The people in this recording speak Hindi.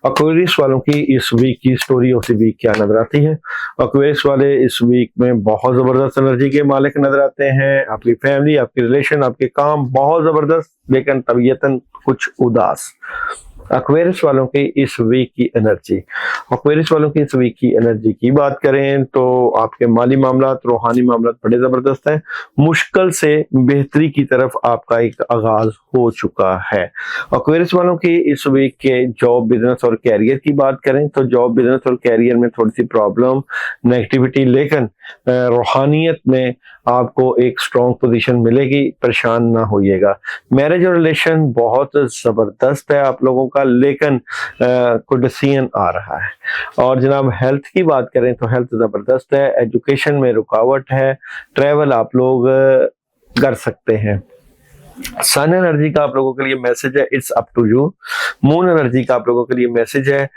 एक्वेरियस वालों की इस वीक की स्टोरी ऑफ द वीक क्या नजर आती है? एक्वेरियस वाले इस वीक में बहुत जबरदस्त एनर्जी के मालिक नजर आते हैं। आपकी फैमिली, आपकी रिलेशन, आपके काम बहुत जबरदस्त, लेकिन तबीयतन कुछ उदास। एक्वेरियस वालों की इस वीक की एनर्जी, एक्वेरियस वालों की इस वीक की एनर्जी की बात करें तो आपके माली मामलात, रूहानी मामलात बड़े जबरदस्त हैं। मुश्किल से बेहतरी की तरफ आपका एक आगाज हो चुका है। एक्वेरियस वालों की इस वीक के जॉब, बिजनेस और कैरियर की बात करें तो जॉब, बिजनेस और कैरियर में थोड़ी सी प्रॉब्लम, नेगेटिविटी, लेकिन रूहानियत में आपको एक स्ट्रॉन्ग पोजीशन मिलेगी, परेशान ना होइएगा। मैरिज और रिलेशन बहुत जबरदस्त है आप लोगों का, लेकिन कोई डिसीजन आ रहा है। और जनाब हेल्थ की बात करें तो हेल्थ जबरदस्त है। एजुकेशन में रुकावट है। ट्रैवल आप लोग कर सकते हैं। सन एनर्जी का आप लोगों के लिए मैसेज है, it's up to you. Moon energy का आप लोगों के लिए मैसेज है,